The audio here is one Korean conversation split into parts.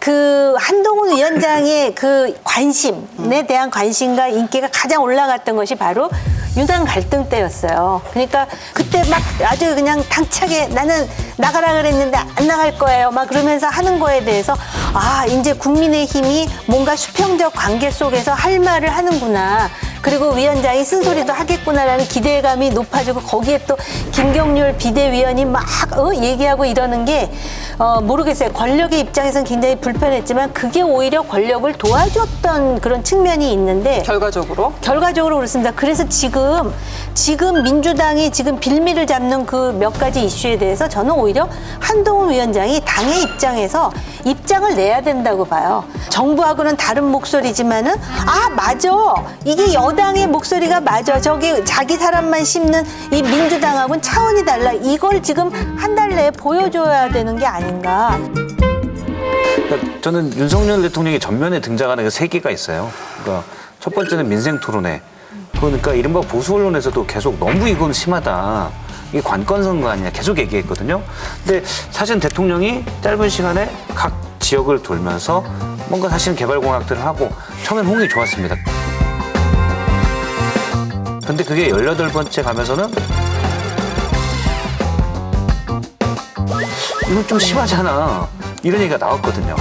그 한동훈 위원장의 그 관심에 대한 관심과 인기가 가장 올라갔던 것이 바로 유난 갈등 때였어요. 그러니까 그때 막 아주 그냥 당차게 나는 나가라 그랬는데 안 나갈 거예요. 막 그러면서 하는 거에 대해서 아, 이제 국민의힘이 뭔가 수평적 관계 속에서 할 말을 하는구나. 그리고 위원장이 쓴소리도 하겠구나라는 기대감이 높아지고 거기에 또 김경률 비대위원이 막 얘기하고 이러는 게 모르겠어요. 권력의 입장에서는 굉장히 불편했지만 그게 오히려 권력을 도와줬던 그런 측면이 있는데 결과적으로 그렇습니다. 그래서 지금 민주당이 지금 빌미를 잡는 그 몇 가지 이슈에 대해서 저는 오히려 한동훈 위원장이 당의 입장에서 입장을 내야 된다고 봐요. 정부하고는 다른 목소리지만은 아 맞아 이게 여당의 목소리가 맞아 저기 자기 사람만 씹는 이 민주당하고는 차원이 달라 이걸 지금 한 달 내에 보여줘야 되는 게 아닌가. 그러니까 저는 윤석열 대통령이 전면에 등장하는 게 세 개가 있어요. 그러니까 첫 번째는 민생 토론회. 그러니까 이른바 보수 언론에서도 계속 너무 이건 심하다. 이게 관건 선거 아니냐 계속 얘기했거든요. 근데 사실 대통령이 짧은 시간에 각 지역을 돌면서 뭔가 사실은 개발 공약들을 하고 처음엔 호응이 좋았습니다. 근데 그게 18번째 가면서는 이건 좀 심하잖아. 이런 얘기가 나왔거든요.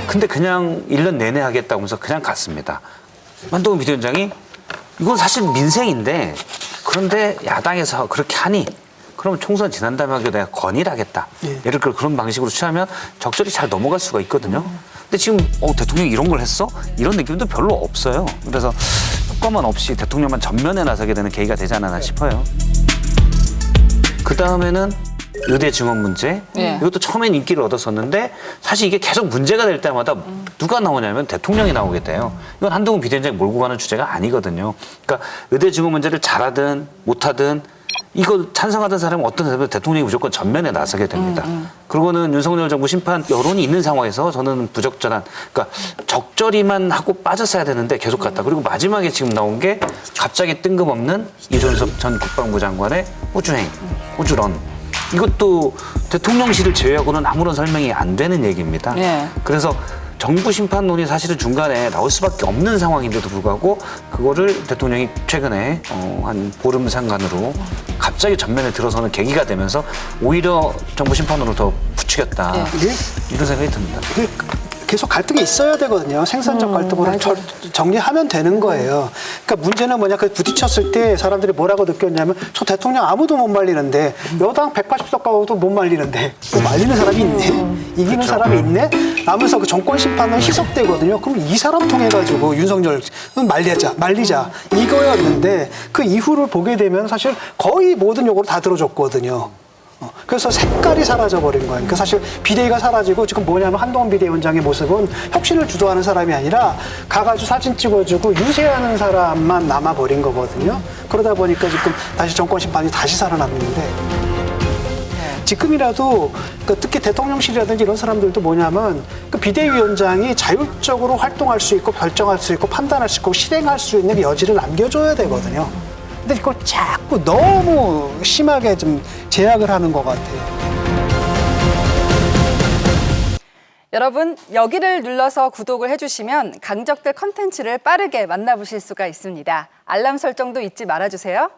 근데 그냥 1년 내내 하겠다고 하면서 그냥 갔습니다. 한동훈 비대위원장이 이건 사실 민생인데 그런데 야당에서 그렇게 하니 그러면 총선 지난 다음에 하기로 내가 건의를 하겠다. 예를 들어 그런 방식으로 취하면 적절히 잘 넘어갈 수가 있거든요. 근데 지금 대통령이 이런 걸 했어? 이런 느낌도 별로 없어요. 그래서 효과만 없이 대통령만 전면에 나서게 되는 계기가 되지 않았나 싶어요. 그 다음에는 의대 증원 문제. 이것도 처음엔 인기를 얻었었는데 사실 이게 계속 문제가 될 때마다 누가 나오냐면 대통령이 나오게 돼요. 이건 한동훈 비대위원장이 몰고 가는 주제가 아니거든요. 그러니까 의대 증원 문제를 잘하든 못하든 이걸 찬성하던 사람은 어떤 사람은 대통령이 무조건 전면에 나서게 됩니다. 그리고는 윤석열 정부 심판 여론이 있는 상황에서 저는 부적절한, 그러니까 적절히만 하고 빠졌어야 되는데 계속 갔다. 그리고 마지막에 지금 나온 게 갑자기 뜬금없는 이준석 전 국방부 장관의 우주행, 우주런. 이것도 대통령실을 제외하고는 아무런 설명이 안 되는 얘기입니다. 그래서 정부 심판론이 사실은 중간에 나올 수밖에 없는 상황인데도 불구하고 그거를 대통령이 최근에 한 보름 상간으로 갑자기 전면에 들어서는 계기가 되면서 오히려 정부 심판론을 더 부추겼다. 이런 생각이 듭니다. 계속 갈등이 있어야 되거든요. 생산적 갈등으로 정리하면 되는 거예요. 그러니까 문제는 뭐냐, 그 부딪혔을 때 사람들이 뭐라고 느꼈냐면 저 대통령 아무도 못 말리는데 여당 180석 가고도 못 말리는데 또 말리는 사람이 있네? 이기는 그렇죠. 사람이 있네? 라면서 그 정권 심판은 희석되거든요. 그럼 이 사람 통해 가지고 윤석열 말리자 이거였는데 그 이후를 보게 되면 사실 거의 모든 요구를 다 들어줬거든요. 그래서 색깔이 사라져버린 거예요. 그러니까 사실 비대위가 사라지고 지금 뭐냐면 한동훈 비대위원장의 모습은 혁신을 주도하는 사람이 아니라 가가지고 사진 찍어주고 유세하는 사람만 남아버린 거거든요. 그러다 보니까 지금 다시 정권 심판이 다시 살아났는데 지금이라도 특히 대통령실이라든지 이런 사람들도 뭐냐면 그 비대위원장이 자율적으로 활동할 수 있고 결정할 수 있고 판단할 수 있고 실행할 수 있는 여지를 남겨줘야 되거든요. 근데 이걸 자꾸 너무 심하게 좀 제약을 하는 것 같아요. 여러분, 여기를 눌러서 구독을 해주시면 강적들 컨텐츠를 빠르게 만나보실 수가 있습니다. 알람 설정도 잊지 말아주세요.